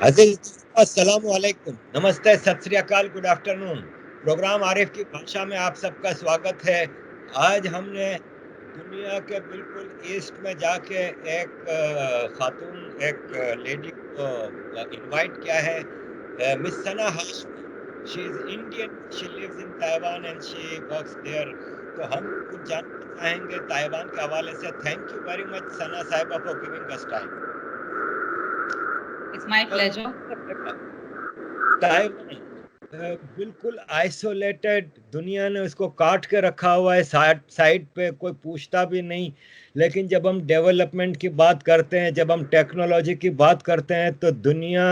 अजीज अस्सलाम वालेकुम, नमस्ते, सत श्री अकाल, गुड आफ्टरनून। प्रोग्राम आरिफ की भाषा में आप सबका स्वागत है। आज हमने दुनिया के बिल्कुल ईस्ट में जाके एक खातून, एक लेडी को इनवाइट किया है, miss Sana Hashmi. She is Indian, she lives in Taiwan and she works there. तो हम कुछ जानना चाहेंगे ताइवान के हवाले से। Thank you very much Sana साहिबा for giving us time. It's my pleasure. Taiwan बिल्कुल आइसोलेटेड, दुनिया ने उसको काट के रखा हुआ है, साइड पे कोई पूछता भी नहीं। लेकिन जब हम डेवलपमेंट की बात करते हैं, जब हम टेक्नोलॉजी की बात करते हैं, तो दुनिया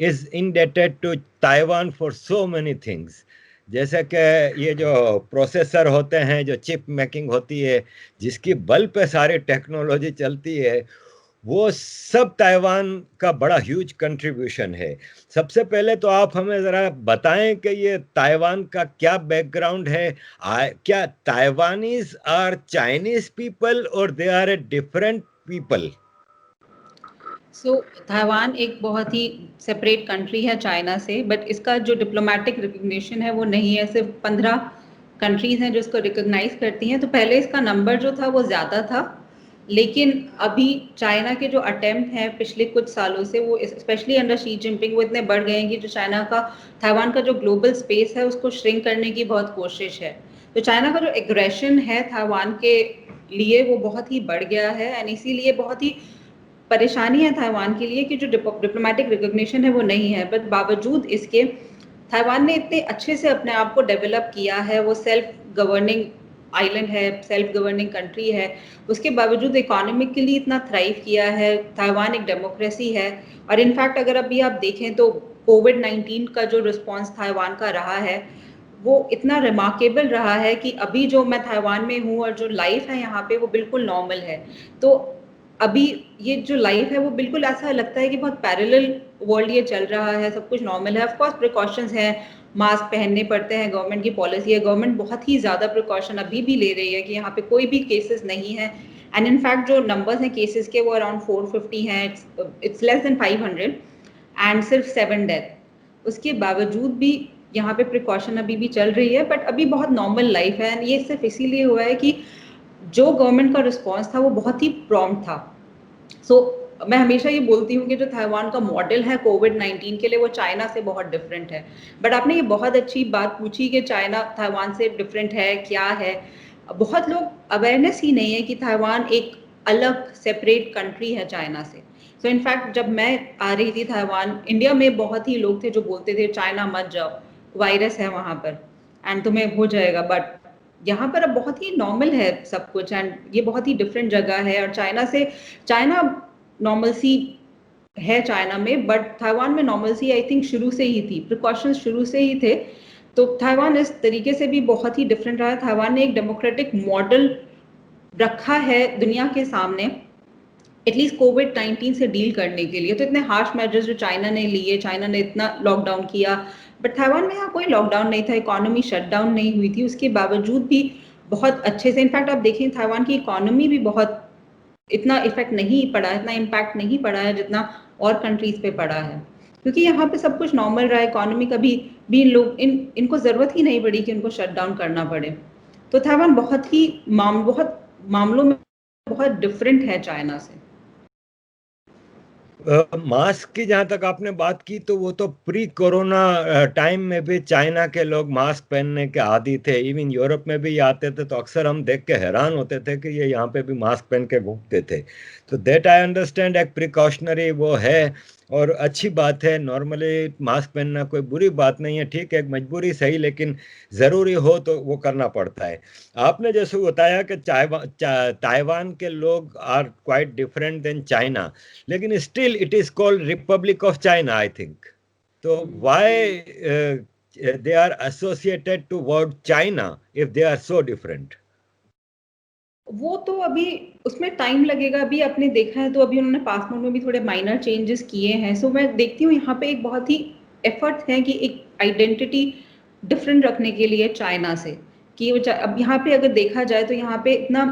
is indebted to Taiwan for so many things. जैसे कि ये जो प्रोसेसर होते हैं, जो चिप मेकिंग होती है, जिसकी बल पे सारी टेक्नोलॉजी चलती है, वो सब ताइवान का बड़ा ह्यूज कंट्रीब्यूशन है। सबसे पहले तो आप हमें ज़रा बताएं कि ये ताइवान का क्या बैकग्राउंड है। क्या ताइवानीज आर चाइनीज पीपल और they are a different people? Taiwan एक बहुत ही सेपरेट कंट्री है चाइना से, बट इसका जो डिप्लोमेटिक रिकग्निशन है वो नहीं है। सिर्फ 15 कंट्रीज हैं जो इसको रिकॉग्नाइज करती हैं। तो पहले इसका नंबर जो था वो ज़्यादा था, लेकिन अभी चाइना के जो अटेम्प्ट हैं पिछले कुछ सालों से, वो स्पेशली अंडर शी जिनपिंग, वो इतने बढ़ गए हैं कि जो चाइना का, ताइवान का जो ग्लोबल स्पेस है उसको श्रिंक करने की बहुत कोशिश है। तो चाइना का जो एग्रेशन है ताइवान के लिए वो बहुत ही बढ़ गया है, एंड इसीलिए बहुत ही परेशानी है ताइवान के लिए कि जो डिप्लोमेटिक रिकॉग्निशन है वो नहीं है। बट बावजूद इसके ताइवान ने इतने अच्छे से अपने आप को डेवलप किया है, वो सेल्फ गवर्निंग आइलैंड है, सेल्फ गवर्निंग कंट्री है। उसके बावजूद इकोनॉमिकली इतना थ्राइव किया है। ताइवान एक डेमोक्रेसी है, और इनफैक्ट अगर अभी आप देखें तो कोविड-19 का जो रिस्पॉन्स ताइवान का रहा है वो इतना रिमार्केबल रहा है कि अभी जो मैं ताइवान में हूँ और जो लाइफ है यहाँ पे वो बिल्कुल नॉर्मल है। तो अभी ये जो लाइफ है वो बिल्कुल ऐसा लगता है कि बहुत पैरेलल वर्ल्ड ये चल रहा है, सब कुछ नॉर्मल है। ऑफ कोर्स प्रिकॉशंस हैं, मास्क पहनने पड़ते हैं, गवर्नमेंट की पॉलिसी है, गवर्नमेंट बहुत ही ज़्यादा प्रिकॉशन अभी भी ले रही है कि यहाँ पे कोई भी केसेस नहीं है। एंड इनफैक्ट जो नंबर्स हैं केसेस के वो अराउंड 450 हैं, इट्स लेस देन 500, एंड सिर्फ 7 डेथ। उसके बावजूद भी यहाँ पे प्रिकॉशन अभी भी चल रही है, बट अभी बहुत नॉर्मल लाइफ है। एंड ये सिर्फ इसीलिए हुआ है कि जो गवर्नमेंट का रिस्पॉन्स था वो बहुत ही प्रॉम्प्ट था। मैं हमेशा ये बोलती हूँ कि जो ताइवान का मॉडल है कोविड-19 के लिए वो चाइना से बहुत डिफरेंट है। बट आपने ये बहुत अच्छी बात पूछी कि चाइना ताइवान से डिफरेंट है, क्या है। बहुत लोग अवेयरनेस ही नहीं है कि ताइवान एक अलग सेपरेट कंट्री है चाइना से। इनफैक्ट जब मैं आ रही थी ताइवान, इंडिया में बहुत ही लोग थे जो बोलते थे चाइना मत जाओ, वायरस है वहाँ पर एंड तुम्हें हो जाएगा। बट यहाँ पर अब बहुत ही नॉर्मल है सब कुछ, एंड ये बहुत ही डिफरेंट जगह है। और चाइना नॉर्मल सी है चाइना में, बट ताइवान में नॉर्मल सी आई थिंक शुरू से ही थी, प्रिकॉशंस शुरू से ही थे। तो ताइवान इस तरीके से भी बहुत ही डिफरेंट रहा है। ताइवान ने एक डेमोक्रेटिक मॉडल रखा है दुनिया के सामने, एटलीस्ट कोविड-19 से डील करने के लिए। तो इतने हार्श मेजर्स जो चाइना ने लिए, चाइना ने इतना लॉकडाउन किया, बट ताइवान में यहाँ कोई लॉकडाउन नहीं था, इकोनॉमी शटडाउन नहीं हुई थी। उसके बावजूद भी बहुत अच्छे से, इनफैक्ट आप देखें ताइवान की इकोनॉमी भी बहुत इतना इफेक्ट नहीं पड़ा, इतना इम्पैक्ट नहीं पड़ा है जितना और कंट्रीज पे पड़ा है, क्योंकि यहाँ पे सब कुछ नॉर्मल रहा है। इकोनॉमी कभी भी इनको जरूरत ही नहीं पड़ी कि इनको शट डाउन करना पड़े। तो ताइवान बहुत मामलों में बहुत डिफरेंट है चाइना से। मास्क की जहां तक आपने बात की, तो वो तो प्री कोरोना टाइम में भी चाइना के लोग मास्क पहनने के आदी थे। इवन यूरोप में भी ये आते थे तो अक्सर हम देख के हैरान होते थे कि ये यहाँ पे भी मास्क पहन के घूमते थे। तो देट आई अंडरस्टैंड, एक प्रिकॉशनरी वो है और अच्छी बात है। नॉर्मली मास्क पहनना कोई बुरी बात नहीं है, ठीक है, एक मजबूरी सही, लेकिन ज़रूरी हो तो वो करना पड़ता है। आपने जैसे बताया कि ताइवान के लोग are quite different then China, लेकिन still it is called Republic of China, I think. तो why they are associated to word China if they are so different? वो तो अभी उसमें टाइम लगेगा। अभी आपने देखा है तो अभी उन्होंने पासपोर्ट में भी थोड़े माइनर चेंजेस किए हैं। मैं देखती हूँ यहाँ पे एक बहुत ही एफर्ट है कि एक आइडेंटिटी डिफरेंट रखने के लिए चाइना से, कि अब यहाँ पे अगर देखा जाए तो यहाँ पे इतना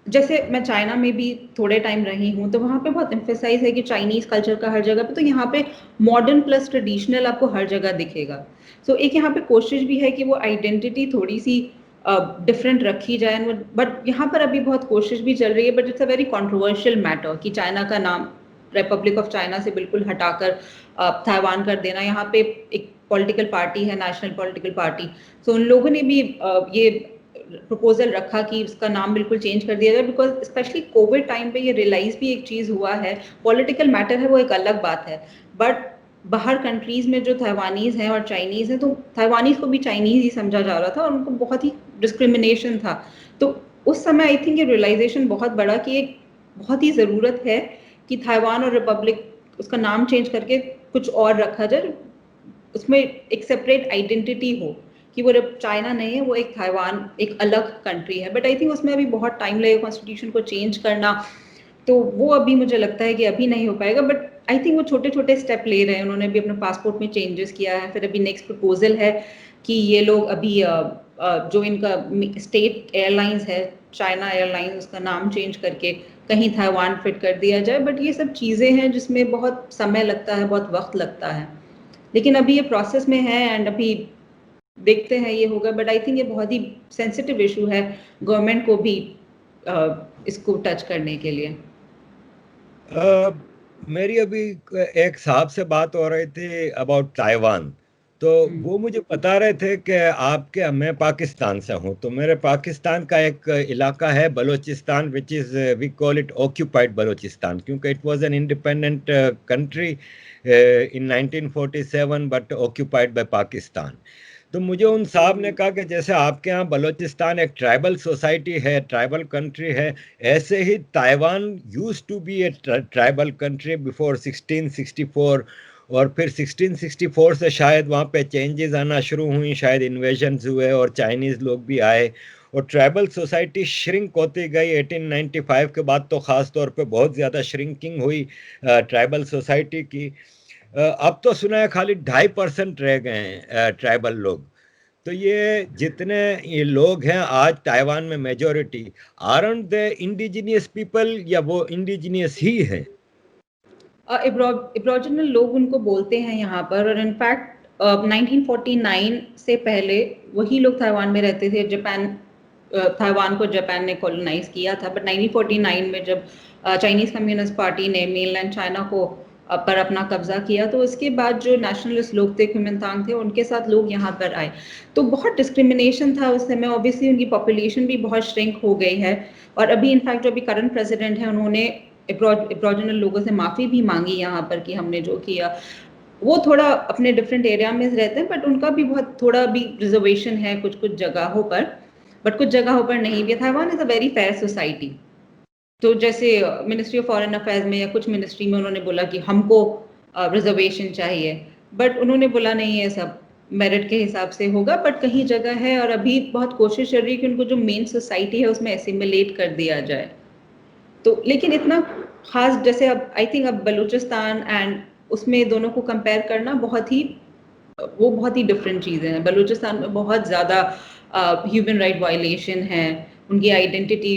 जैसे मैं चाइना में भी थोड़े टाइम रही हूँ, तो वहाँ पे बहुत एम्फेसाइज है कि चाइनीज़ कल्चर का हर जगह पे, तो यहाँ पे मॉडर्न प्लस ट्रेडिशनल आपको हर जगह दिखेगा। सो एक यहाँ पे कोशिश भी है कि वो आइडेंटिटी थोड़ी-सी डिफरेंट रखी जाए, बट यहाँ पर अभी बहुत कोशिश भी चल रही है, but it's a very controversial matter कि चाइना का नाम रिपब्लिक ऑफ चाइना से बिल्कुल हटाकर ताइवान कर देना। यहाँ पे एक पॉलिटिकल पार्टी है, नेशनल पॉलिटिकल पार्टी, तो उन लोगों ने भी ये प्रपोजल रखा कि उसका नाम बिल्कुल चेंज कर दिया जाए, बिकॉज स्पेशली कोविड टाइम पे ये रियलाइज भी एक चीज़ हुआ है, पॉलिटिकल मैटर है वो एक अलग बात है, बट बाहर कंट्रीज में जो ताइवानीज हैं और चाइनीज हैं, तो ताइवानीज को भी चाइनीज ही समझा जा रहा था और उनको बहुत ही डिस्क्रिमिनेशन था। तो उस समय आई थिंक ये रियलाइजेशन बहुत बड़ा कि एक बहुत ही ज़रूरत है कि ताइवान और रिपब्लिक उसका नाम चेंज करके कुछ और रखा जाए, उसमें एक सेपरेट आइडेंटिटी हो कि वो चाइना नहीं है, वो एक ताइवान एक अलग कंट्री है। बट आई थिंक उसमें अभी बहुत टाइम लगेगा कॉन्स्टिट्यूशन को चेंज करना, तो वो अभी मुझे लगता है कि अभी नहीं हो पाएगा, बट आई थिंक वो छोटे छोटे स्टेप ले रहे हैं। उन्होंने भी अपने पासपोर्ट में चेंजेस किया है, फिर अभी नेक्स्ट प्रपोजल है कि ये लोग अभी जो इनका स्टेट एयरलाइंस है चाइना एयरलाइंस, उसका नाम चेंज करके कहीं ताइवान फिट कर दिया जाए। बट ये सब चीज़ें हैं जिसमें बहुत समय लगता है, बहुत वक्त लगता है, लेकिन अभी ये प्रोसेस में है एंड अभी देखते हैं ये होगा। बट आई थिंक ये बहुत ही सेंसिटिव इशू है गवर्नमेंट को भी इसको टच करने के लिए। अ, मेरी अभी एक साहब से बात हो रही थी अबाउट ताइवान। तो वो मुझे बता रहे थे कि आपके मैं पाकिस्तान से हूँ, तो मेरे पाकिस्तान का एक इलाका है Balochistan, which is we call it occupied Balochistan, क्योंकि it was an independent country in 1947 but occupied by Pakistan. तो मुझे उन साहब ने कहा कि जैसे आपके यहाँ बलूचिस्तान एक ट्राइबल सोसाइटी है, ट्राइबल कंट्री है, ऐसे ही Taiwan use to be a tribal country before 1664, और फिर 1664 से शायद वहाँ पे चेंजेस आना शुरू हुई, शायद इन्वेजन्स हुए और चाइनीज़ लोग भी आए, और ट्राइबल सोसाइटी श्रिंक होती गई। 1895 के बाद तो ख़ास तौर पे बहुत ज़्यादा श्रिंकिंग हुई ट्राइबल सोसाइटी की। अब तो सुना है खाली 2.5% रह गए हैं ट्राइबल लोग। तो ये जितने ये लोग हैं आज ताइवान में majority, aren't the indigenous people, या वो इंडिजिनियस ही है? इब्रोजिनल लोग उनको बोलते हैं यहाँ पर, और इनफैक्ट 1949 से पहले वही लोग ताइवान में रहते थे। जापान ताइवान को जापान ने कॉलोनाइज किया था, बट 1949 में जब चाइनीज कम्युनिस्ट पार्टी ने मेनलैंड चाइना को पर अपना कब्जा किया, तो उसके बाद जो नेशनलिस्ट लोग थे, कुमिनतांग थे, उनके साथ लोग यहाँ पर आए, तो बहुत डिस्क्रिमिनेशन था उस समय। ऑब्वियसली उनकी पॉपुलेशन भी बहुत श्रिंक हो गई है, और अभी इनफैक्ट जो अभी करंट प्रेसिडेंट है, उन्होंने एब्रोजिनल लोगों से माफ़ी भी मांगी यहाँ पर कि हमने जो किया। वो थोड़ा अपने डिफरेंट एरिया में रहते हैं, बट उनका भी बहुत थोड़ा भी रिजर्वेशन है कुछ कुछ जगहों पर, बट कुछ जगहों पर नहीं भी। Taiwan is a very fair society. तो जैसे मिनिस्ट्री ऑफ फॉरेन अफेयर्स में या कुछ मिनिस्ट्री में उन्होंने बोला कि हमको रिजर्वेशन चाहिए, बट उन्होंने बोला नहीं है, सब मेरिट के हिसाब से होगा। बट कहीं जगह है, और अभी बहुत कोशिश चल रही है कि उनको जो मेन सोसाइटी है उसमें एसिमिलेट कर दिया जाए। तो लेकिन इतना खास, जैसे अब आई थिंक अब बलूचिस्तान एंड उसमें दोनों को कंपेयर करना बहुत ही, वो बहुत ही डिफरेंट चीज़ें हैं। बलूचिस्तान में बहुत ज़्यादा ह्यूमन राइट वायलेशन है, उनकी आइडेंटिटी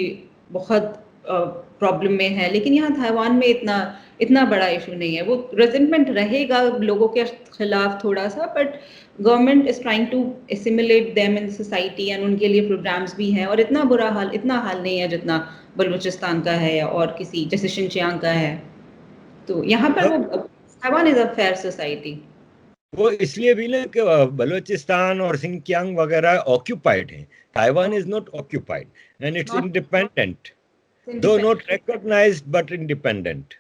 बहुत प्रॉब्लम में है, लेकिन यहाँ ताइवान में इतना इतना बड़ा इशू नहीं है। वो रेजिटमेंट रहेगा लोगों के खिलाफ थोड़ा सा, but government is trying to assimilate them in society, and उनके लिए प्रोग्राम्स भी हैं, और इतना बुरा हाल, इतना हाल नहीं है जितना बलूचिस्तान का है या और किसी जैसे शिनचियांग का है। तो यहाँ पर हाँ, वो Taiwan is a fair society. वो इसलिए भी ना कि बलूचिस्तान और सिंकियांग वगैरह ऑक्यूपाइड हैं। Taiwan is not occupied and it's not independent, though not independent. Recognized but independent.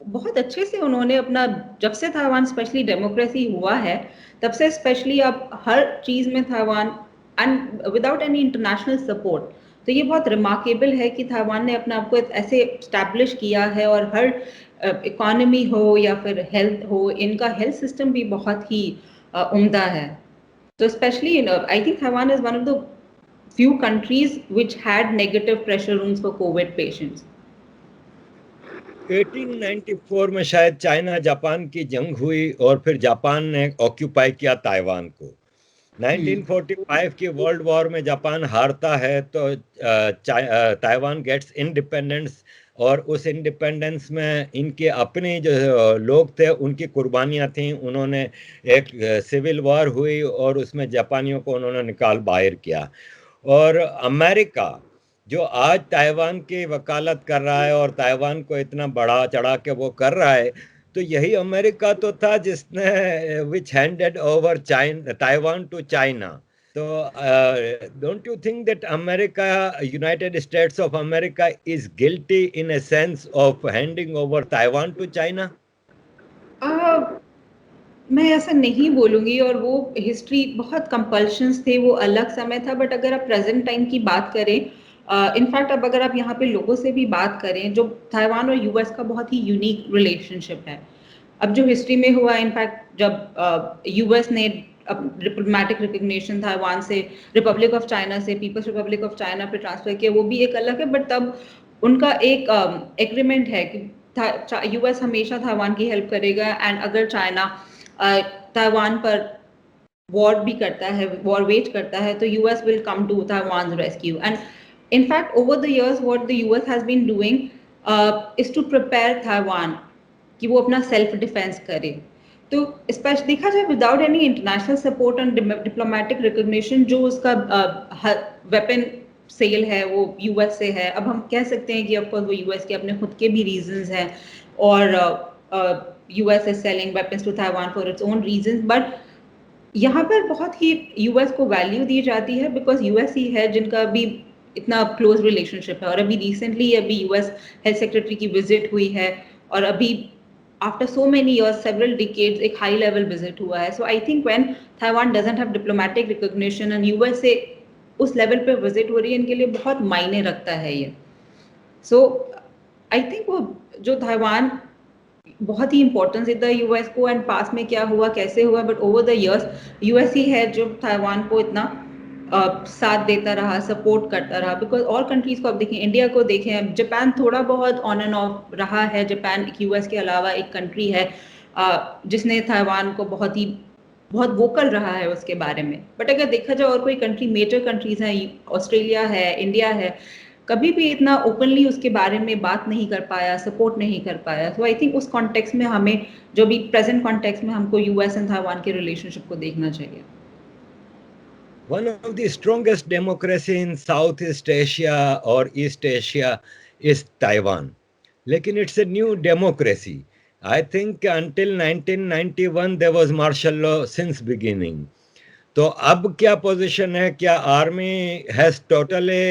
बहुत अच्छे से उन्होंने अपना, जब से ताइवान स्पेशली डेमोक्रेसी हुआ है, तब से स्पेशली अब हर चीज में Taiwan, and without any international support. तो ये बहुत रिमार्केबल है कि ताइवान ने अपने आप को ऐसे स्टैब्लिश किया है, और हर इकोनॉमी हो या फिर हेल्थ हो, इनका हेल्थ सिस्टम भी बहुत ही उम्दा है। तो specially I think Taiwan is one of the few countries which had negative pressure rooms for COVID patients. 1894 में शायद चाइना जापान की जंग हुई और फिर जापान ने ऑक्यूपाई किया ताइवान को। 1945 की वर्ल्ड वॉर में जापान हारता है तो ताइवान गेट्स इंडिपेंडेंस, और उस इंडिपेंडेंस में इनके अपने जो लोग थे उनकी कुर्बानियां थीं। उन्होंने एक सिविल वॉर हुई और उसमें जापानियों को उन्होंने निकाल बाहर किया। और अमेरिका जो आज ताइवान की वकालत कर रहा है और ताइवान को इतना बढ़ा चढ़ा के वो कर रहा है, तो यही अमेरिका तो था जिसने which handed over China Taiwan to China. तो don't you think that America, United States of America is guilty in a sense of handing over Taiwan to China? मैं ऐसा नहीं बोलूँगी, और वो हिस्ट्री बहुत कंपल्शंस थे, वो अलग समय था। बट अगर आप प्रेज़ेंट टाइम की बात करें, इनफैक्ट अब अगर आप यहाँ पे लोगों से भी बात करें, जो ताइवान और यूएस का बहुत ही यूनिक रिलेशनशिप है। अब जो हिस्ट्री में हुआ, इनफैक्ट जब यूएस ने डिप्लोमेटिक रिकग्निशन ताइवान से, रिपब्लिक ऑफ चाइना से पीपल्स रिपब्लिक ऑफ चाइना पे ट्रांसफर किया, वो भी एक अलग है। बट तब उनका एक एग्रीमेंट है कि यूएस हमेशा ताइवान की हेल्प करेगा, एंड अगर चाइना ताइवान पर वॉर भी करता है, वॉर वेज करता है, तो US will come to Taiwan rescue. And in fact over the years what the US has been doing is to prepare Taiwan कि वो अपना सेल्फ डिफेंस करे। तो स्पेशली देखा जाए, without any international support and diplomatic recognition, जो उसका weapon cell है वो यूएस से है। अब हम कह सकते हैं कि ऑफकोर्स वो यूएस के अपने खुद के भी रीजंस हैं, और US is selling weapons to Taiwan for its own reasons. But यहाँ पर बहुत ही यूएस को वैल्यू दी जाती है, बिकॉज यूएस ही है जिनका भी इतना क्लोज रिलेशनशिप है। और अभी रिसेंटली अभी यूएस हेल्थ सेक्रेटरी की विजिट हुई है, और अभी after so many years, several decades, एक हाई लेवल विजिट हुआ है। So I think when Taiwan doesn't have diplomatic recognition and US से उस लेवल पे विजिट हो रही है, इनके लिए बहुत मायने रखता है ये। सो आई थिंक वो जो ताइवान बहुत ही इंपॉर्टेंस देता है यूएस को, एंड पास में क्या हुआ, कैसे हुआ, but over the years US ही है जो ताइवान को इतना साथ देता रहा, सपोर्ट करता रहा। बिकॉज और कंट्रीज को आप देखें, इंडिया को देखें, जापान थोड़ा बहुत ऑन एंड ऑफ रहा है। जापान यूएस के अलावा एक कंट्री है जिसने ताइवान को बहुत वोकल रहा है उसके बारे में। बट अगर देखा जाए, और कोई कंट्री, मेजर कंट्रीज हैं, ऑस्ट्रेलिया है, इंडिया है, कभी भी इतना ओपनली उसके बारे में बात नहीं कर पाया, सपोर्ट नहीं कर पाया। तो आई थिंक उस कॉन्टेक्स्ट में हमें, जो भी प्रेजेंट कॉन्टेक्स्ट में, हमको यूएस एंड ताइवान के रिलेशनशिप को देखना चाहिए। One of the strongest democracy in Southeast Asia or East Asia is Taiwan. Lekin it's a new democracy. I think until 1991 there was martial law since beginning. तो अब क्या position है? क्या army has totally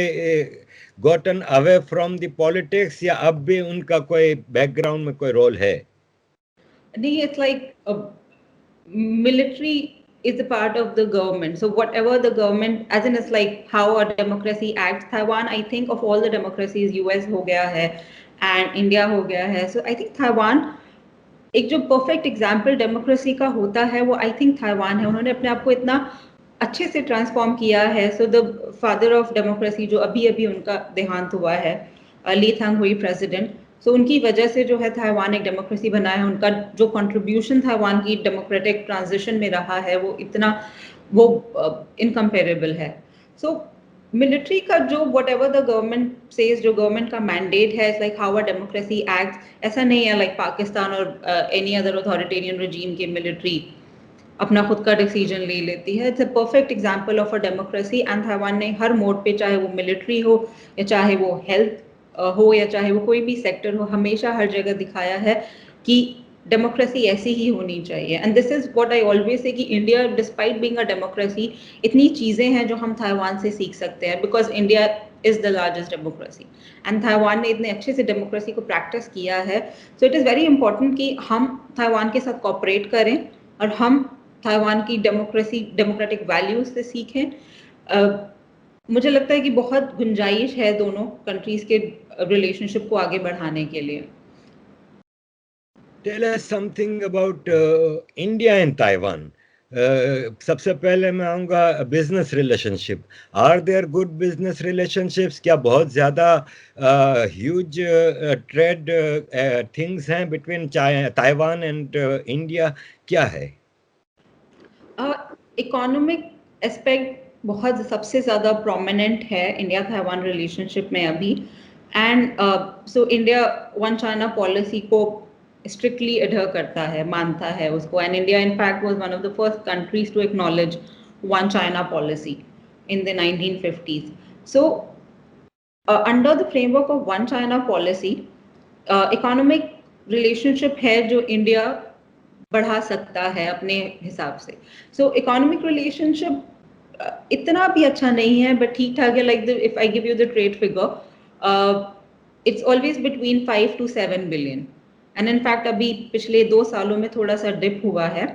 gotten away from the politics, या अब भी उनका कोई बैकग्राउंड में कोई रोल है? नहीं, it's like military is a part of the government. So whatever the government, as in it's like how a democracy acts. Taiwan, I think of all the democracies, US हो गया है and India हो गया है. So I think Taiwan एक जो perfect example democracy का होता है, वो आई थिंक ताइवान है। उन्होंने अपने आप को इतना अच्छे से ट्रांसफॉर्म किया है। So the father of democracy, जो अभी अभी उनका देहांत हुआ है, ली थंग हुई प्रेसिडेंट, सो उनकी वजह से जो है ताइवान एक डेमोक्रेसी बना है। उनका जो कंट्रीब्यूशन ताइवान की डेमोक्रेटिक ट्रांजिशन में रहा है, वो इतना वो इनकम्पेरेबल है। सो मिलिट्री का जो what ever the government says, जो गवर्नमेंट का मैंडेट है, it's like how a democracy act. ऐसा नहीं है लाइक पाकिस्तान और एनी अदर अथॉरिटेरियन रजीम के मिलिट्री अपना खुद का डिसीजन ले लेती है। It's a perfect example of a democracy, and Taiwan ने हर मोड पे, चाहे वो मिलिट्री हो या चाहे वो हेल्थ हो या चाहे वो कोई भी सेक्टर हो, हमेशा हर जगह दिखाया है कि डेमोक्रेसी ऐसी ही होनी चाहिए। And this is what I always say कि India, despite being a democracy, इतनी चीजें हैं जो हम ताइवान से सीख सकते हैं, because India is the largest democracy, and Taiwan ने इतने अच्छे से डेमोक्रेसी को प्रैक्टिस किया है। So it is very important कि हम ताइवान के साथ कॉपरेट करें, और हम ताइवान की डेमोक्रेसी, डेमोक्रेटिक वैल्यूज से सीखें। मुझे लगता है कि बहुत गुंजाइश है दोनों कंट्रीज के रिलेशनशिप को आगे बढ़ाने के लिए। Tell us something about India and Taiwan. सबसे पहले मैं आऊँगा business relationship. Are there good business relationships? क्या बहुत ज़्यादा ह्यूज ट्रेड थिंग्स हैं बिटवीन ताइवान एंड इंडिया? क्या है? इकोनॉमिक एस्पेक्ट बहुत सबसे ज़्यादा प्रोमिनेंट है इंडिया ताइवान रिलेशनशिप में अभी, and so India one China policy को स्ट्रिक्टली अडर करता है, मानता है उसको, and India in fact was one of the first countries to acknowledge one China policy in the 1950s. So under the framework of one China policy, economic relationship है जो India बढ़ा सकता है अपने हिसाब से. सो इकोनॉमिक रिलेशनशिप इतना भी अच्छा नहीं है, बट ठीक ठाक है. Like if I give you the trade figure, it's always between 5 to 7 billion, and in fact अभी पिछले 2 सालों में थोड़ा सा डिप हुआ है.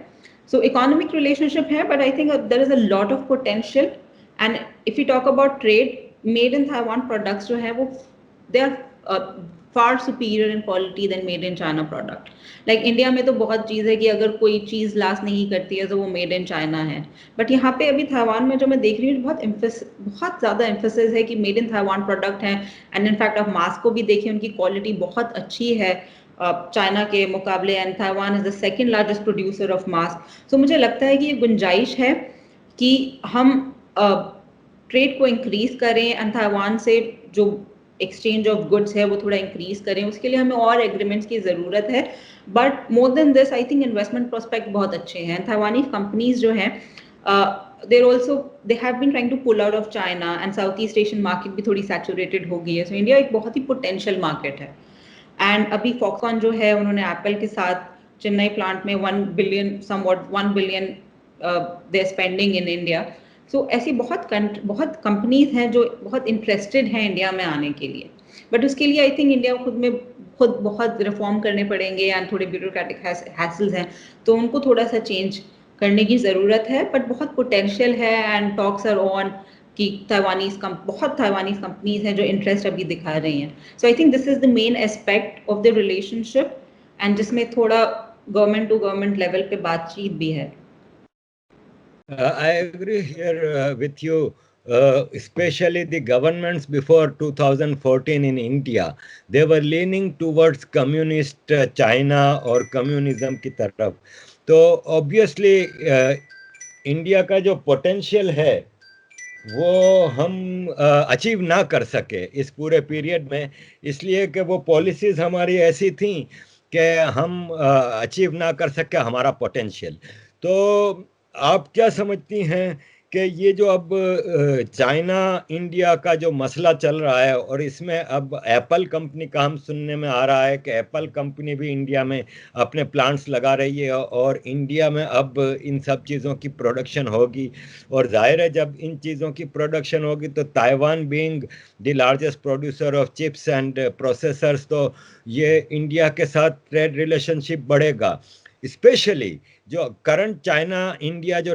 सो इकोनॉमिक रिलेशनशिप है, but I think there is a lot of potential. And if you talk about trade, made in Taiwan products जो है वो they are far superior in quality than made in China product. Like India में तो बहुत चीज़ है कि अगर कोई चीज़ लास्ट नहीं करती है तो वो मेड इन चाइना है, बट यहाँ पे अभी ताइवान में जो मैं देख रही हूँ बहुत ज़्यादा एम्फेसिस है कि मेड इन ताइवान प्रोडक्ट हैं. एंड इनफैक्ट आप मास्क को भी देखिए, उनकी क्वालिटी बहुत अच्छी है चाइना के मुकाबले, and Taiwan is the second largest producer of mask. So मुझे लगता है कि ये गुंजाइश है कि हम ट्रेड को इंक्रीज करें एंड ताइवान से जो एक्सचेंज ऑफ गुड्स है वो थोड़ा इंक्रीज करें. उसके लिए हमें और एग्रीमेंट्स की ज़रूरत है, but more than this I think investment prospect बहुत अच्छे हैं. ताइवानी कंपनीज जो हैं they have been trying to pull out of China, and south east Asian market भी थोड़ी सैचुरेटेड हो गई है. सो इंडिया एक बहुत ही पोटेंशियल मार्केट है. एंड अभी फॉक्सकॉन जो है उन्होंने एप्पल के साथ चेन्नई प्लांट में 1 billion somewhat 1 billion they spending in India. So ऐसी बहुत कंपनीज हैं जो बहुत इंटरेस्टेड हैं इंडिया में आने के लिए, बट उसके लिए आई थिंक इंडिया खुद बहुत रिफॉर्म करने पड़ेंगे, एंड थोड़े ब्यूरोक्रेटिक हैसल्स हैं तो उनको थोड़ा सा चेंज करने की ज़रूरत है. बट बहुत पोटेंशियल है, एंड टॉक्स आर ऑन कि बहुत ताइवानीज कंपनीज हैं जो इंटरेस्ट अभी दिखा रही हैं. So I think this is the main aspect of the relationship, and जिसमें थोड़ा गवर्नमेंट टू गवर्नमेंट लेवल पे बातचीत भी है. I agree here with you. Especially the governments before 2014 in India, they were leaning towards communist China or communism की तरफ. तो obviously India का जो पोटेंशियल है वो हम अचीव ना कर सके इस पूरे पीरियड में, इसलिए कि वो पॉलिसीज हमारी ऐसी थी कि हम अचीव ना कर सके हमारा पोटेंशियल. तो आप क्या समझती हैं कि ये जो अब चाइना इंडिया का जो मसला चल रहा है, और इसमें अब एप्पल कंपनी का हम सुनने में आ रहा है कि एप्पल कंपनी भी इंडिया में अपने प्लांट्स लगा रही है, और इंडिया में अब इन सब चीज़ों की प्रोडक्शन होगी, और जाहिर है जब इन चीज़ों की प्रोडक्शन होगी तो Taiwan being the largest producer of chips and processors, तो ये इंडिया के साथ ट्रेड रिलेशनशिप बढ़ेगा. स्पेशली जो करंट चाइना इंडिया जो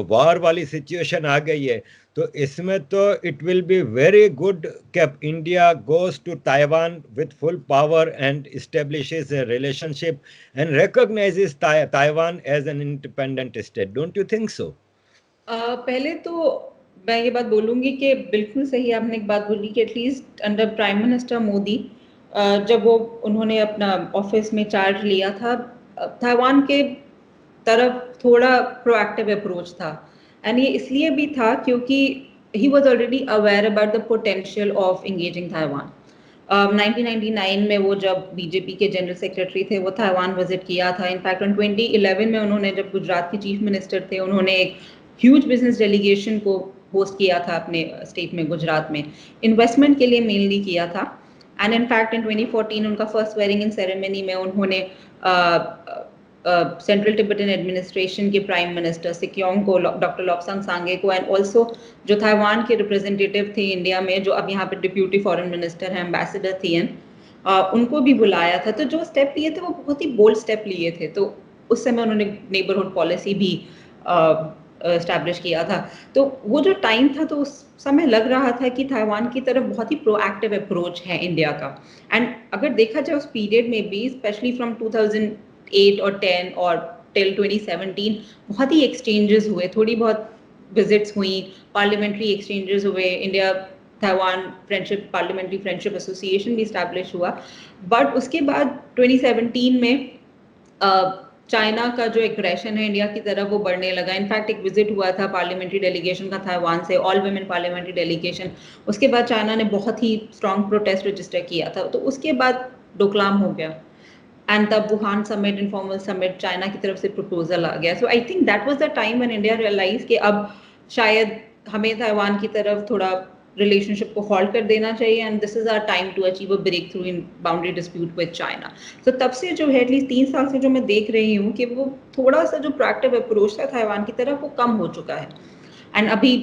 वॉर वाली सिचुएशन आ गई है, तो इसमें तो it will be very good कि India goes to Taiwan with full power and establishes a relationship and recognizes Taiwan as an independent state. Don't you think so? पहले तो मैं ये बात बोलूँगी कि बिल्कुल सही आपने एक बात बोली कि at least under prime minister Modi जब उन्होंने अपना ऑफिस में चार्ज लिया था, ताइवान के तरफ थोड़ा प्रोएक्टिव अप्रोच था. एंड ये इसलिए भी था क्योंकि he was already aware about the potential of engaging Taiwan. 1999 में वो जब बीजेपी के जनरल सेक्रेटरी थे वो ताइवान विजिट किया था. इनफैक्ट 2011 में उन्होंने जब गुजरात के चीफ मिनिस्टर थे उन्होंने एक ह्यूज बिजनेस डेलीगेशन को होस्ट किया था अपने स्टेट में, गुजरात में, इन्वेस्टमेंट के लिए मेनली किया था. एंड इनफैक्ट इन 2014 उनका फर्स्ट स्वेरिंग इन सेरेमनी में उन्होंने सेंट्रल टिबेटन एडमिनिस्ट्रेशन के प्राइम मिनिस्टर सिक्योंग को, डॉक्टर लॉब्सांग सांगे को, एंड ऑल्सो जो ताइवान के रिप्रेजेंटेटिव थे इंडिया में जो अब यहाँ पे डिप्यूटी फॉरेन मिनिस्टर हैं, एम्बेसडर थियन, उनको भी बुलाया था. तो जो स्टेप लिए थे वो बहुत ही बोल्ड स्टेप लिए थे. तो उस समय उन्होंने नेबरहुड पॉलिसी भी एस्टैब्लिश किया था. तो वो जो टाइम था तो उस समय लग रहा था कि ताइवान की तरफ बहुत ही प्रोएक्टिव अप्रोच है इंडिया का. एंड अगर देखा जाए उस पीरियड में भी, स्पेशली फ्रॉम 2008 और 10 और टिल 2017 बहुत ही एक्सचेंजेस हुए, थोड़ी बहुत विजिट्स हुई, पार्लियामेंट्री एक्सचेंजेस हुए, India Taiwan friendship parliamentary friendship association भी इस्टेब्लिश हुआ. बट उसके बाद 2017 में चाइना का जो एग्रेशन है इंडिया की तरफ वो बढ़ने लगा। इनफैक्ट एक विजिट हुआ था पार्लियामेंट्री डेलीगेशन का ताइवान से, ऑल वुमेन पार्लियामेंट्री डेलीगेशन। उसके बाद चाइना ने बहुत ही स्ट्रॉन्ग प्रोटेस्ट रजिस्टर किया था, तो उसके बाद डोकलाम हो गया। एंड तब Wuhan summit, informal summit, China की तरफ से प्रपोजल आ गया। So I think that was the time when India realize कि अब शायद हमें ताइवान की तरफ थोड़ा रिलेशनशिप को हॉल्ट कर देना चाहिए, and this is our time to achieve a break through in boundary dispute with China. तो तब से जो है एटलीस्ट 3 साल से जो मैं देख रही हूँ कि वो थोड़ा सा जो प्रोएक्टिव अप्रोच था ताइवान की तरफ वो कम हो चुका है। एंड अभी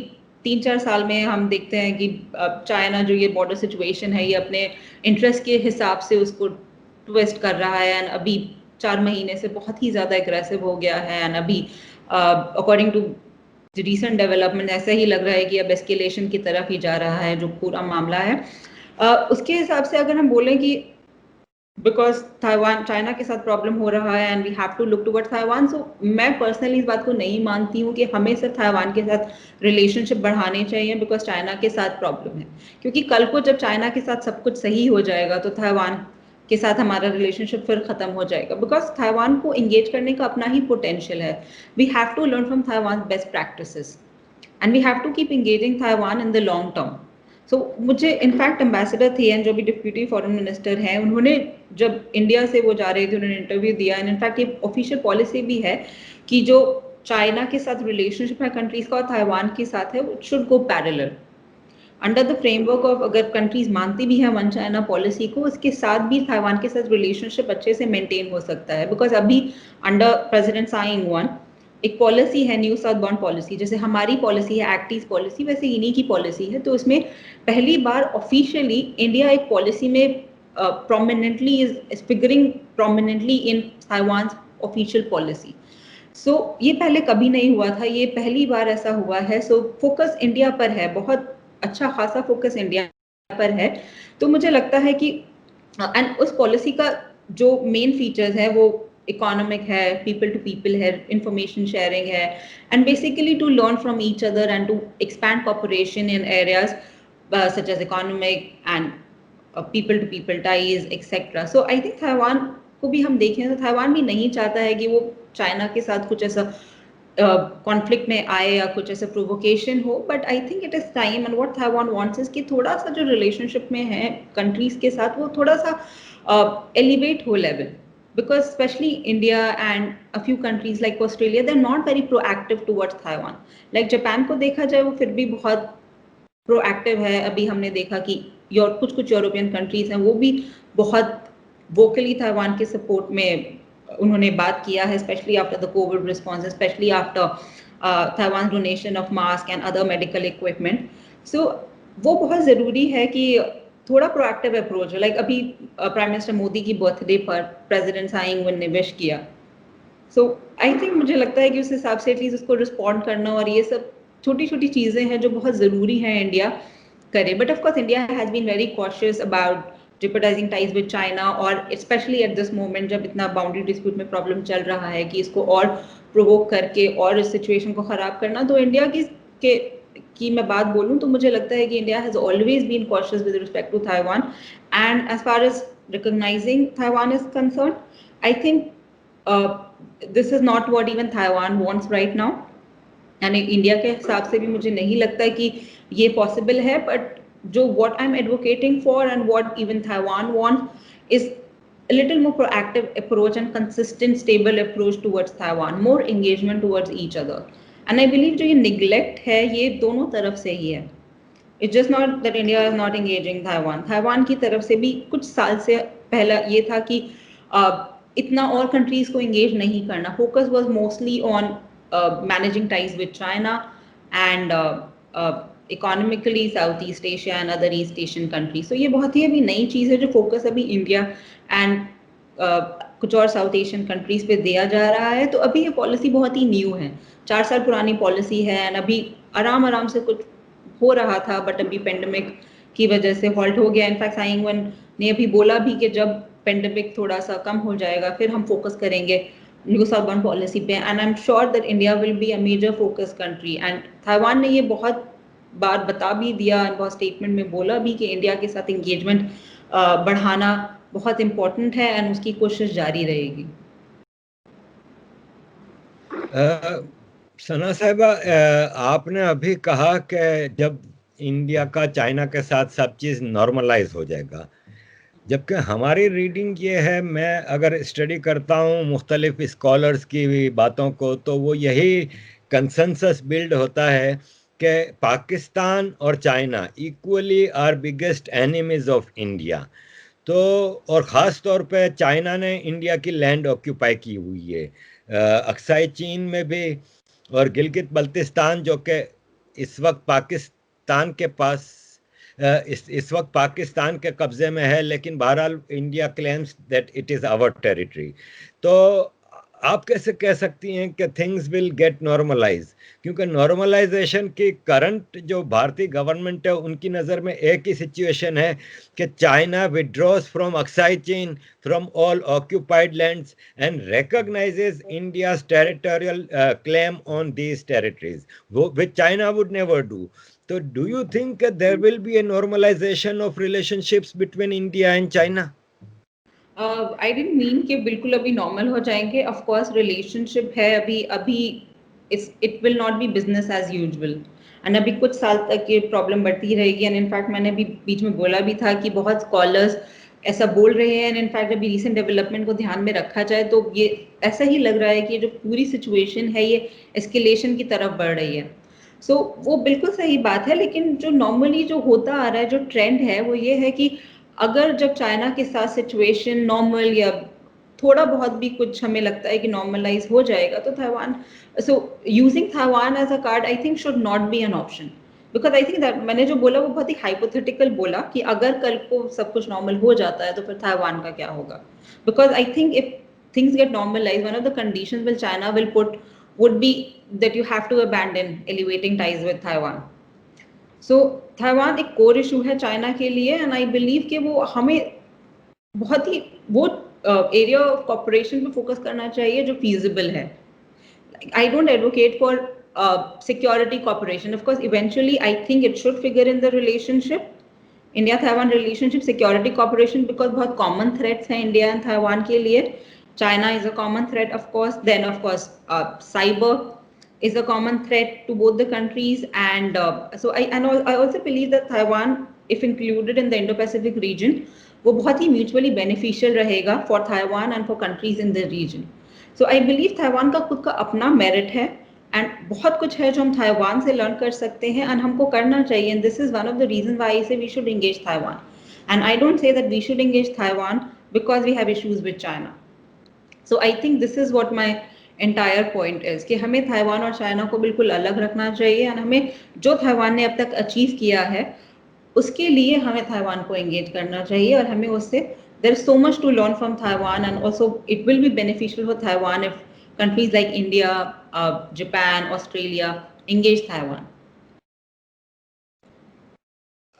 3-4 साल में हम देखते हैं कि चाइना जो ये बॉर्डर सिचुएशन है ये अपने इंटरेस्ट के हिसाब से उसको ट्विस्ट कर रहा है, एंड अभी 4 महीने से बहुत ही ज़्यादा एग्रेसिव हो गया है। एंड अभी अकॉर्डिंग टू रिसेंट डेवलपमेंट ऐसा ही लग रहा है कि अब एस्केलेशन की तरफ ही जा रहा है जो पूरा मामला है। उसके हिसाब से अगर हम बोलें कि बिकॉज ताइवान चाइना के साथ प्रॉब्लम हो रहा है and we have to look towards Taiwan, so मैं पर्सनली इस बात को नहीं मानती हूँ कि हमें सिर्फ ताइवान के साथ रिलेशनशिप बढ़ाने चाहिए बिकॉज चाइना के साथ प्रॉब्लम है। क्योंकि कल को जब चाइना के साथ सब कुछ सही हो जाएगा तो ताइवान के साथ हमारा रिलेशनशिप फिर खत्म हो जाएगा, बिकॉज ताइवान को इंगेज करने का अपना ही पोटेंशियल है। We have to learn from Taiwan best practices and we have to keep engaging Taiwan in the long term. So मुझे इनफैक्ट एम्बेसडर थे एंड जो भी डिप्यूटी फॉरेन मिनिस्टर हैं उन्होंने जब इंडिया से वो जा रहे थे उन्होंने इंटरव्यू दिया, एंड इनफैक्ट ये ऑफिशियल पॉलिसी भी है कि जो चाइना के साथ रिलेशनशिप है कंट्रीज का और ताइवान के साथ है वो should go parallel under the framework of, अगर कंट्रीज मानती भी है वन चाइना पॉलिसी को, उसके साथ भी ताइवान के साथ रिलेशनशिप अच्छे से मेंटेन हो सकता है। बिकॉज अभी अंडर प्रेसिडेंट साई इंग वन एक पॉलिसी है न्यू साउथ बाउंड पॉलिसी, जैसे हमारी पॉलिसी है एक्ट ईस्ट पॉलिसी वैसे इन्हीं की पॉलिसी है। तो उसमें पहली बार ऑफिशियली इंडिया एक पॉलिसी में prominently is figuring prominently in Taiwan official policy. So ये पहले कभी नहीं हुआ था, ये पहली बार ऐसा हुआ है। सो फोकस इंडिया पर है, बहुत अच्छा खासा फोकस इंडिया पर है। तो मुझे लगता है कि एंड उस पॉलिसी का जो मेन फीचर्स है वो इकोनॉमिक है, पीपल टू पीपल है, इंफॉर्मेशन शेयरिंग है, and basically to learn from each other and to expand cooperation in areas such as economic and people to people ties etcetera. So I think Taiwan को भी हम देखें तो Taiwan भी नहीं चाहता है कि वो चाइना के साथ कुछ ऐसा कॉन्फ्लिक्ट में आए या कुछ ऐसा प्रोवोकेशन हो, but I think it is time and what Taiwan wants is कि थोड़ा सा जो रिलेशनशिप में है कंट्रीज के साथ वो थोड़ा सा एलिवेट हो level, because especially India and a few countries like Australia they're not very proactive towards Taiwan. like Japan को देखा जाए वो फिर भी बहुत प्रोएक्टिव है। अभी हमने देखा कि कुछ कुछ यूरोपियन कंट्रीज हैं वो भी बहुत वोकली ताइवान के सपोर्ट में उन्होंने बात किया है, specially after the Covid response, specially after Taiwan donation of mask and other medical equipment. So वो बहुत ज़रूरी है कि थोड़ा प्रोएक्टिव अप्रोच है। लाइक अभी प्राइम मिनिस्टर मोदी की बर्थडे पर प्रेसिडेंट साई इंग वन ने विश किया। सो आई थिंक मुझे लगता है कि उस हिसाब से एटलीस्ट उसको रिस्पॉन्ड करना और ये सब छोटी छोटी चीज़ें हैं जो बहुत ज़रूरी हैं इंडिया करे। But of course India has been very cautious about jeopardizing ties with China, और स्पेशली एट दिस मोमेंट जब इतना बाउंड्री डिस्प्यूट में प्रॉब्लम चल रहा है कि इसको और प्रोवोक करके और इस सिचुएशन को ख़राब करना। तो इंडिया की मैं बात बोलूँ तो मुझे लगता है कि India has always been cautious with respect to Taiwan, and as far as recognizing Taiwan is concern I think this is not what even Taiwan wants right now, यानी इंडिया के हिसाब से भी मुझे नहीं लगता कि ये पॉसिबल है। बट जो what I'm advocating for and what even Taiwan wants is a little more proactive approach and consistent stable approach towards Taiwan, more engagement towards each other, and I believe जो ये neglect है ये दोनों तरफ से ही है। It's just not that India is not engaging Taiwan, Taiwan की तरफ से भी कुछ साल से पहला ये था कि इतना और कंट्रीज को engage नहीं करना, focus was mostly on managing ties with China and economically South East Asia and other East Asian country. So ये बहुत ही अभी नई चीज़ है जो फोकस अभी इंडिया एंड कुछ और साउथ एशियन कंट्रीज पे दिया जा रहा है। तो अभी ये पॉलिसी बहुत ही न्यू है, 4 साल पुरानी पॉलिसी है, एंड अभी आराम आराम से कुछ हो रहा था बट अभी पेंडेमिक की वजह से हॉल्ट हो गया। इनफैक्ट साई इंग वन ने अभी बोला भी कि जब पेंडेमिक थोड़ा सा कम हो जाएगा फिर हम फोकस करेंगे न्यू साउथ बाउंड पॉलिसी पे, and I am sure that India will be a major focus country. And Taiwan ने ये बहुत बार बता भी दिया, बहुत स्टेटमेंट में बोला भी कि इंडिया के साथ इंगेजमेंट बढ़ाना बहुत इम्पोर्टेंट है एंड उसकी कोशिश जारी रहेगी। सना साहिबा, आपने अभी कहा कि जब इंडिया का चाइना के साथ सब चीज़ नॉर्मलाइज हो जाएगा, जबकि हमारी रीडिंग ये है, मैं अगर स्टडी करता हूँ मुख्तलिफ स्कॉलर्स की भी बातों को, तो वो यही कंसेंसस बिल्ड होता है कि पाकिस्तान और China equally are biggest enemies of India. तो और ख़ास तौर पे चाइना ने इंडिया की लैंड ऑक्यूपाई की हुई है, अक्साई चीन में भी, और गिलगित बल्तिस्तान जो कि इस वक्त पाकिस्तान के पास, इस वक्त पाकिस्तान के कब्जे में है, लेकिन बहरहाल India claims that it is our territory. तो आप कैसे कह सकती हैं कि थिंग्स विल गेट नॉर्मलाइज, क्योंकि नॉर्मलाइजेशन की करंट जो भारतीय गवर्नमेंट है उनकी नज़र में एक ही सिचुएशन है कि चाइना विड्रॉज फ्रॉम अक्साई चीन, from all occupied lands, and recognizes India's territorial claim on these territories, which China would never do. So, do you think there will be a normalization of relationships between India and China? I didn't mean कि बिल्कुल अभी normal हो जाएंगे। Of course relationship है अभी अभी it will not be business as usual, and अभी कुछ साल तक ये प्रॉब्लम बढ़ती रहेगी। एंड इनफैक्ट मैंने अभी बीच में बोला भी था कि बहुत स्कॉलर्स ऐसा बोल रहे हैं। एंड इनफैक्ट अभी रिसेंट डेवलपमेंट को ध्यान में रखा जाए तो ये ऐसा ही लग रहा है कि ये जो पूरी सिचुएशन है ये एस्केलेशन की तरफ बढ़ रही है। सो वो बिल्कुल सही बात है, लेकिन जो नॉर्मली जो होता आ रहा है, जो ट्रेंड है वो ये है कि अगर जब चाइना के साथ सिचुएशन नॉर्मल या थोड़ा बहुत भी कुछ हमें लगता है कि नॉर्मलाइज हो जाएगा तो Taiwan, so using Taiwan as a card I think should not be an option. Because I think that मैंने जो बोला वो बहुत ही हाइपोथेटिकल बोला कि अगर कल को सब कुछ नॉर्मल हो जाता है तो फिर ताइवान का क्या होगा। Because I think if things get normalized, one of the conditions will China will put would be that you have to abandon elevating ties with Taiwan. So Taiwan एक कोर इशू है China के लिए, and I believe कि वो हमें बहुत ही वो एरिया ऑफ कॉपरेशन पे फोकस करना चाहिए जो फीजिबल है। I don't advocate for security cooperation. Of course eventually I think it should figure in the relationship, India Taiwan relationship, security cooperation, because बहुत कॉमन थ्रेट्स हैं इंडिया एंड ताइवान के लिए। China is a common threat of course, then of course cyber is a common threat to both the countries, and so I also believe that Taiwan, if included in the Indo-Pacific region, वो बहुत ही mutually beneficial रहेगा for Taiwan and for countries in the region. So I believe Taiwan का खुद का अपना merit है, and बहुत कुछ है जो हम ताइवान से learn कर सकते हैं and हमको करना चाहिए, and this is one of the reasons why I say we should engage Taiwan. And I don't say that we should engage Taiwan because we have issues with China. So I think this is what my entire point is कि हमें Taiwan और China को बिल्कुल अलग रखना चाहिए, and हमें जो ताइवान ने अब तक अचीव किया है उसके लिए हमें ताइवान को एंगेज करना चाहिए, और हमें उससे there is so much to learn from Taiwan, and also it will be beneficial for Taiwan if countries like India, Japan, Australia engage Taiwan.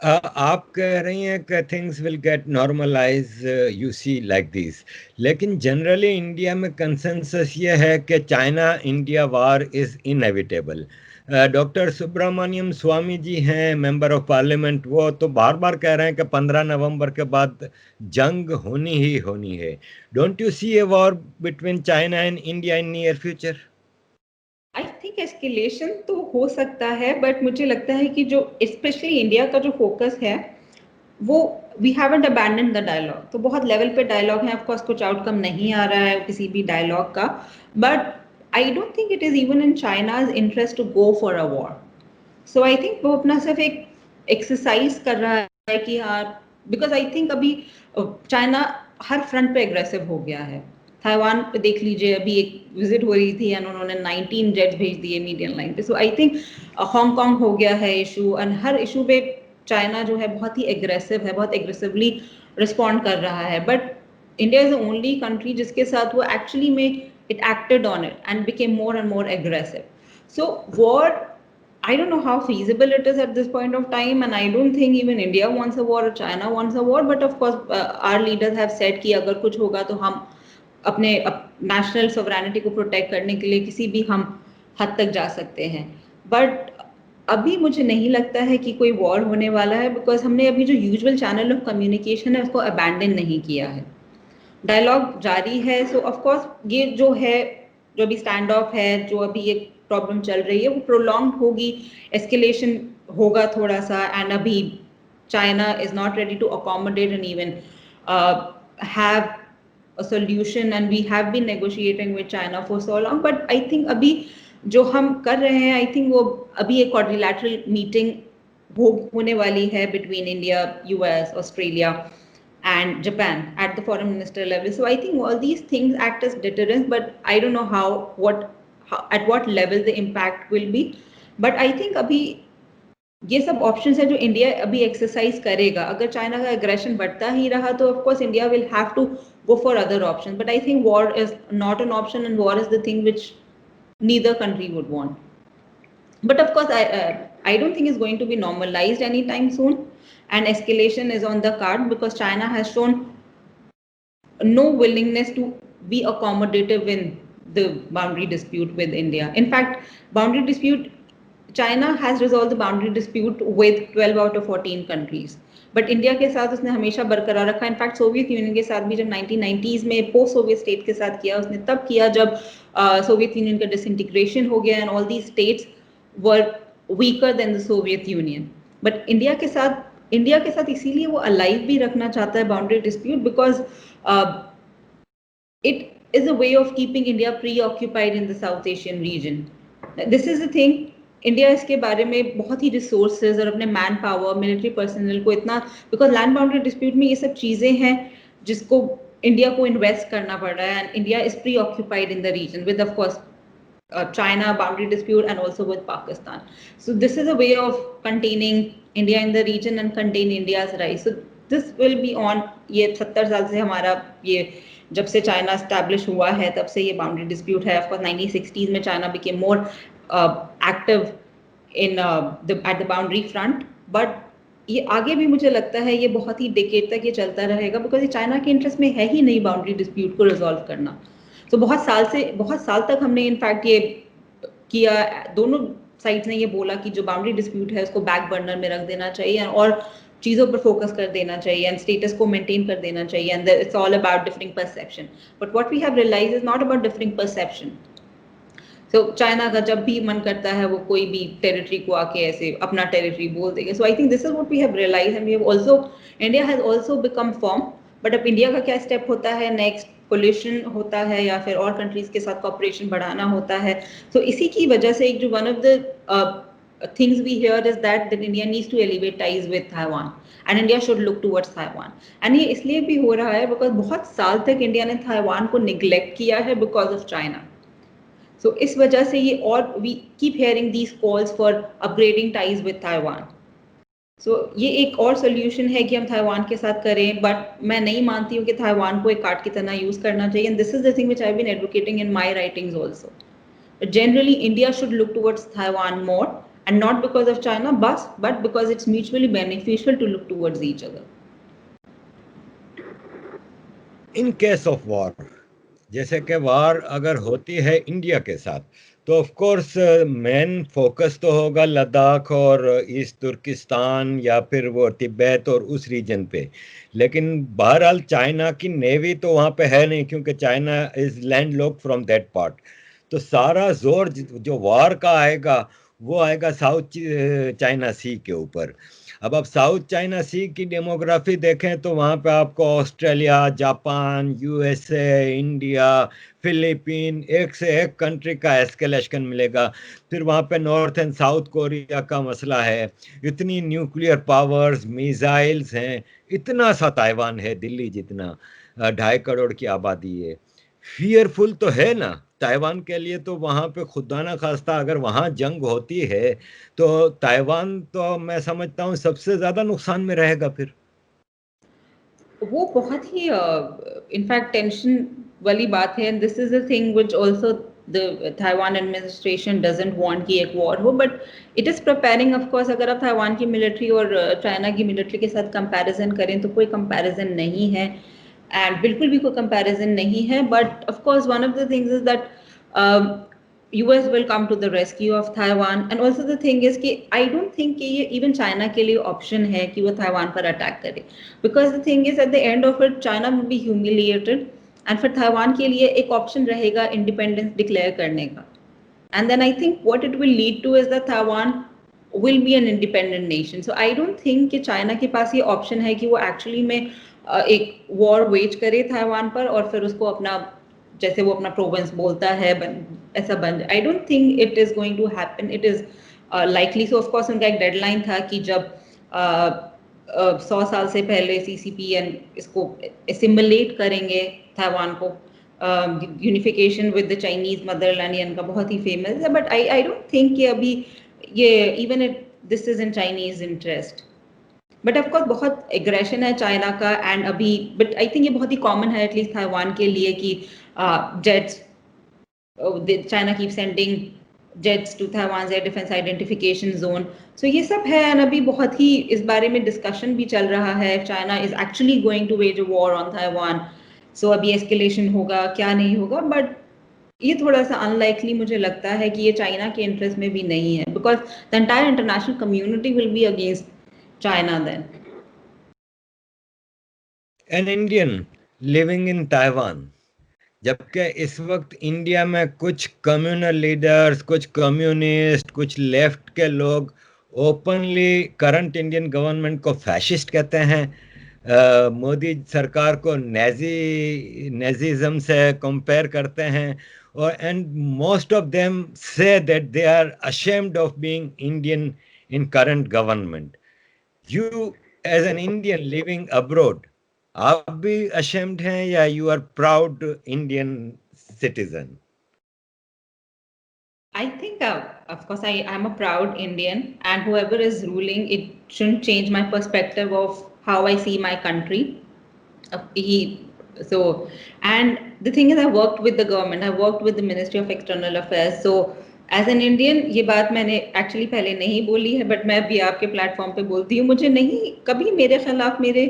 आप कह रही हैं कि things will get normalize, you see like this, लेकिन generally India में consensus ये है कि China India war is inevitable. Doctor Subramanian Swamy ji हैं मेंबर ऑफ पार्लियामेंट, वो तो बार बार कह रहे हैं कि 15 नवंबर के बाद जंग होनी ही होनी है। Don't you see a war between China and India in near future? I think escalation तो हो सकता है, बट मुझे लगता है कि जो स्पेशली इंडिया का जो फोकस है वो we haven't abandon the dialogue. तो बहुत लेवल पे डायलॉग है, ऑफकोर्स कुछ आउटकम नहीं आ रहा है किसी भी डायलॉग का, but I don't think it is even in China's interest to go for a war. So I think वो अपना सिर्फ एक एक्सरसाइज कर रहा है कि हाँ, बिकॉज आई थिंक अभी चाइना हर फ्रंट पे एग्रेसिव हो गया है। ताइवान पे देख लीजिए, अभी एक विजिट हो रही थी एंड उन्होंने 19 जेट्स भेज दिए मीडियम लाइन पे। सो आई थिंक हांगकांग हो गया है इशू, एंड हर इशू पे चाइना जो है बहुत ही एग्रेसिव है, बहुत एग्रेसिवली रिस्पॉन्ड कर रहा है। But India is the only country जिसके साथ वो एक्चुअली में it acted on it and became more and more aggressive. So war, I don't know how feasible it is at this point of time, and I don't think even India wants a war or China wants a war. But of course, our leaders have said कि अगर कुछ होगा तो हम अपने national sovereignty को protect करने के लिए किसी भी हम हद तक जा सकते हैं। But अभी मुझे नहीं लगता है कि कोई war होने वाला है, because हमने अभी जो usual channel of communication है उसको abandon नहीं किया है, डायलॉग जारी है। सो ऑफ कोर्स ये जो है जो अभी स्टैंड ऑफ है, जो अभी ये प्रॉब्लम चल रही है, वो प्रोलॉन्ग होगी, एस्केलेशन होगा थोड़ा सा, एंड अभी China is not ready to accommodate and even have a solution, and we have been negotiating with China for so long. But I think अभी जो हम कर रहे हैं, I think वो अभी एक quadrilateral meeting होने वाली है between India, US, Australia and Japan at the foreign minister level. So I think all these things act as deterrence, but I don't know at what level the impact will be. But I think अभी ये सब options है जो India अभी exercise करेगा. अगर China का aggression बढ़ता ही रहा तो of course India will have to go for other options, but I think war is not an option, and war is the thing which neither country would want. But of course I don't think it's going to be normalized anytime soon, and escalation is on the card because China has shown no willingness to be accommodative in the boundary dispute with India. In fact, boundary dispute, China has resolved the boundary dispute with 12 out of 14 countries. But India के साथ उसने हमेशा बरकरार रखा. In fact Soviet union के साथ भी जब 1990s में पोस्ट सोवियत स्टेट के साथ किया, उसने तब किया जब सोवियत यूनियन का डिसइंटीग्रेशन हो गया and all the states were weaker then the Soviet union. But India के साथ इसीलिए वो अलाइव भी रखना चाहता है boundary dispute, because it is a way of keeping India preoccupied in the South Asian region. This is the thing. India इसके बारे में बहुत ही रिसोर्सेज और अपने मैन पावर, मिलिट्री पर्सनल को इतना, बिकॉज लैंड बाउंड्री डिस्प्यूट में ये सब चीजें हैं जिसको इंडिया को इन्वेस्ट करना पड़ रहा है, and India is preoccupied in the region with of course China boundary dispute and also with Pakistan. So this is a way of containing India in the region and contain India's rise. So this will be on. ये 70 साल से हमारा ये जब से China establish हुआ है तब से ये बाउंड्री डिस्प्यूट है. ऑफ कोर्स 1960s में China became more active in at the boundary front, but ये आगे भी मुझे लगता है ये बहुत ही डिकेड तक ये चलता रहेगा, बिकॉज ये चाइना के इंटरेस्ट में है ही नहीं बाउंड्री डिस्प्यूट को रिजॉल्व करना. तो बहुत साल तक हमने इनफैक्ट ये किया, दोनों साइड्स ने ये बोला कि जो बाउंड्री डिस्प्यूट है उसको बैक बर्नर में रख देना चाहिए और चीज़ों पर फोकस कर देना चाहिए एंड स्टेटस को मेंटेन कर देना चाहिए, and it's all about differing perception. But what we have realized is not about differing perception. So China का जब भी मन करता है वो कोई भी टेरिटरी को आके ऐसे अपना टेरिटरी बोल देगा. So I think this is what we have realized, and we have also, India has also become firm. But अब इंडिया का क्या स्टेप होता है नेक्स्ट? पोल्यूशन होता है या फिर और कंट्रीज के साथ कॉपरेशन बढ़ाना होता है. तो इसी की वजह से एक जो one of the things we hear is that India needs to elevate ties with Taiwan and India should look towards Taiwan. And ये इसलिए भी हो रहा है बिकॉज बहुत साल तक इंडिया ने ताइवान को निग्लेक्ट किया है बिकॉज ऑफ चाइना. सो इस वजह से ये, और we keep hearing these calls for upgrading ties with Taiwan. So ये एक और सोल्यूशन है कि हम ताइवान के साथ करें, बट मैं नहीं मानती हूँ कि ताइवान को एक कार्ड की तरह यूज करना चाहिए. And this is the thing which I have been advocating in my writings also. Generally India should look towards Taiwan more, and not because of China but because it's mutually beneficial to look towards each other. In case of war, जैसे कि वार अगर होती है India के साथ, तो of course main focus तो होगा लद्दाख और ईस्ट तुर्किस्तान या फिर वो तिब्बत और उस रीजन पे. लेकिन बहरहाल चाइना की नेवी तो वहाँ पे है नहीं, क्योंकि China is land locked from that part. तो सारा जोर जो वार का आएगा वो आएगा साउथ चाइना सी के ऊपर. अब आप साउथ चाइना सी की डेमोग्राफी देखें तो वहाँ पे आपको Australia, Japan, USA, India, Philippine, एक से एक कंट्री का एस्केलेशन मिलेगा. फिर वहाँ पे नॉर्थ एंड साउथ कोरिया का मसला है, इतनी न्यूक्लियर पावर्स, मिसाइल्स हैं, इतना सा ताइवान है दिल्ली जितना, 2.5 करोड़ की आबादी है. फियरफुल तो है ना ताइवान के लिए. तो वहाँ पे खुदा ना खास्ता अगर वहाँ जंग होती है तो ताइवान तो मैं समझता हूँ सबसे ज्यादा नुकसान में रहेगा. फिर वो बहुत ही इनफैक्ट टेंशन वाली बात है. And this is the thing which also the Taiwan administration doesn't want कि एक वॉर हो, but it is preparing. Of course अगर आप ताइवान की मिलिट्री और चाइना की मिलिट्री के साथ कंपैरिजन करें तो कोई कंपैरिजन नहीं है, एंड बिल्कुल भी कोई कंपैरिजन नहीं है. But of course one of the things is that US will come to the rescue of Taiwan, and also the thing is कि I don't think कि ये even China के लिए option है कि वो Taiwan पर attack करे, because the thing is at the end of it China will be humiliated and फिर ताइवान के लिए एक ऑप्शन रहेगा इंडिपेंडेंस डिक्लेयर करने का. And then I think what it will lead to is that Taiwan will be an independent nation. So I don't think कि China के पास ये ऑप्शन है कि वो एक्चुअली में एक वॉर वेज करे ताइवान पर और फिर उसको अपना जैसे वो अपना प्रोविंस बोलता है ऐसा बन जाए. I don't think it is going to happen. It is likely. So of course उनका एक डेडलाइन था कि जब 100 साल से पहले CCPN इसको एसिमुलेट करेंगे ताइवान को. Unification with the Chinese motherland ये इनका बहुत ही फेमस है. बट आई डोंट थिंक कि अभी ये even it this is in Chinese interest. But of course बहुत एग्रेशन है चाइना का एंड अभी बट आई थिंक ये बहुत ही कॉमन है एटलीस्ट ताइवान के लिए कि jets China keep sending jets to Taiwan air defence identification zone. So ये सब है एंड अभी बहुत ही इस बारे में डिस्कशन भी चल रहा है. China is actually going to wage a war on Taiwan. So अभी एस्केलेशन होगा क्या नहीं होगा. बट ये थोड़ा सा अनलाइकली मुझे लगता है कि ये चाइना के इंटरेस्ट में भी नहीं है because the entire international community will be against China then. An Indian living in Taiwan, जबकि इस वक्त इंडिया में कुछ कम्युनल लीडर्स, कुछ कम्युनिस्ट, कुछ लेफ्ट के लोग ओपनली करंट इंडियन गवर्नमेंट को फैशिस्ट कहते हैं, मोदी सरकार को नेजीज्म से कंपेयर करते हैं, और and most of them say that they are ashamed of being Indian in current government. You as an Indian living abroad, आप भी अशेम्ड हैं या you are proud Indian citizen? I think, of course, I'm a proud Indian, and whoever is ruling, it shouldn't change my perspective of how I see my country. And the thing is, I worked with the government, I worked with the Ministry of External Affairs. So, as an Indian, ये बात मैंने actually पहले नहीं बोली है, but मैं अभी आपके प्लेटफॉर्म पे बोलती हूँ. मुझे नहीं कभी मेरे खिलाफ मेरे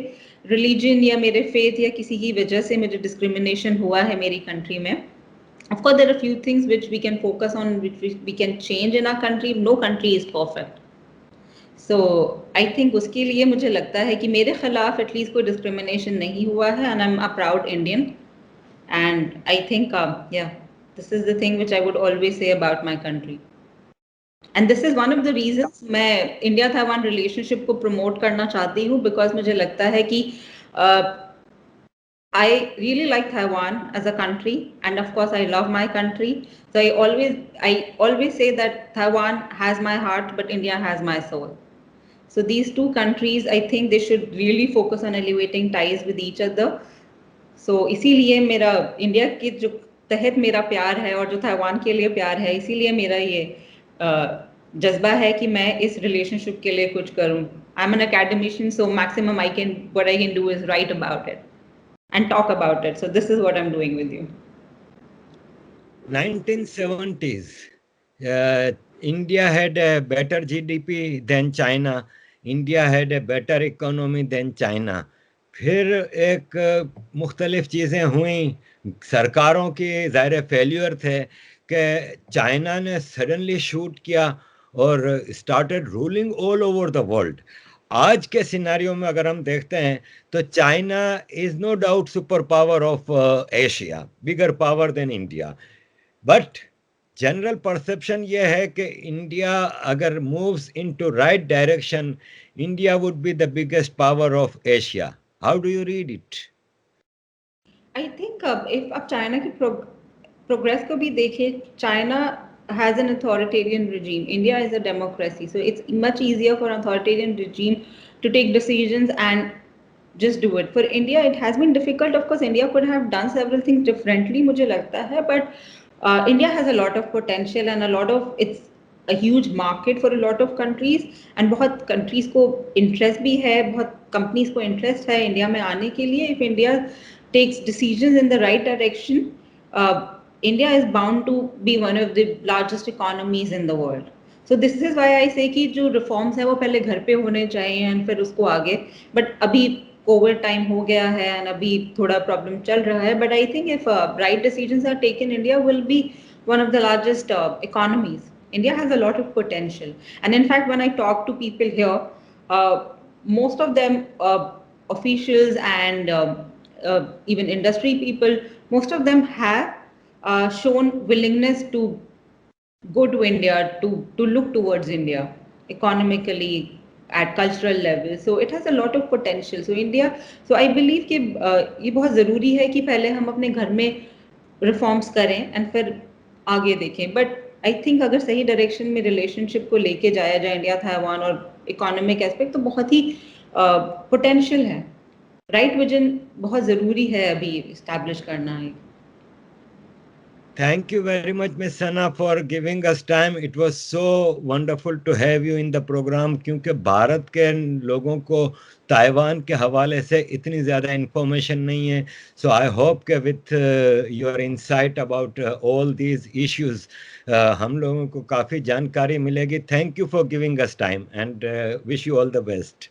रिलीजन या मेरे फेथ या किसी की वजह से मुझे डिस्क्रिमिनेशन हुआ है मेरी कंट्री में. Of course, there are a few things which we can focus on, which we can change in our country. No country is perfect. So I think उसके लिए मुझे लगता है कि मेरे खिलाफ एटलीस्ट कोई डिस्क्रिमिनेशन नहीं हुआ है and I'm a proud Indian. And I think, yeah, this is the thing which I would always say about my country. And this is one of the reasons मैं इंडिया ताइवान रिलेशनशिप को promote करना चाहती हूँ because मुझे लगता है कि I really like Taiwan as a country, and of course I love my country. So I always say that Taiwan has my heart, but India has my soul. So these two countries, I think they should really focus on elevating ties with each other. So इसीलिए मेरा India के जो तहत मेरा प्यार है और जो ताइवान के लिए प्यार है, इसीलिए मेरा ये जज्बा है कि मैं इस रिलेशनशिप के लिए कुछ करूं. I'm an academician, so maximum what I can do is write about it and talk about it. So this is what I'm doing with you. 1970s, India had a better GDP than China. India had a better economy than China. फिर एक मुख्तलिफ चीज़ें हुई, सरकारों की ज़ाहिर failure थे कि चाइना ने सडनली शूट किया और started ruling all over the world. आज के सिनारियो में अगर हम देखते हैं तो China is no doubt super power of Asia, bigger power than India. But general perception ये है कि इंडिया अगर moves into right direction, India would be the biggest power of Asia. How do you read it? I think if आप China की progress को भी देखें, China has an authoritarian regime. India is a democracy, so it's much easier for an authoritarian regime to take decisions and just do it. For India, it has been difficult. Of course, India could have done several things differently, मुझे लगता है, but India has a lot of potential and it's a huge market for a lot of countries, and बहुत countries को interest भी है, बहुत companies को interest है India में आने के लिए. If India takes decisions in the right direction, India is bound to be one of the largest economies in the world. So this is why I say कि जो reforms है वो पहले घर पे होने चाहिए and फिर उसको आगे. But अभी कोविड टाइम हो गया है and अभी थोड़ा प्रॉब्लम चल रहा है. But I think if right decisions are taken, India will be one of the largest economies. India has a lot of potential. And in fact, when I talk to people here, most of them, officials and even industry people, most of them have shown willingness to go to India, to look towards India economically, at cultural level. So it has a lot of potential. So India, so I believe कि ये बहुत ज़रूरी है कि पहले हम अपने घर में रिफॉर्म्स करें एंड फिर आगे देखें. बट आई थिंक अगर सही डायरेक्शन में रिलेशनशिप को लेके जाया जाए इंडिया ताइवान और इकोनॉमिक एस्पेक्ट, तो बहुत ही पोटेंशियल है. राइट विजन बहुत ज़रूरी है अभी इस्टेब्लिश करना है. Thank you very much, Ms. Sana, for giving us time. It was so wonderful to have you in the program, क्योंकि भारत के लोगों को ताइवान के हवाले से इतनी ज़्यादा इंफॉर्मेशन नहीं है. So I hope कि with your insight about all these issues, हम लोगों को काफ़ी जानकारी मिलेगी. Thank you for giving us time and wish you all the best.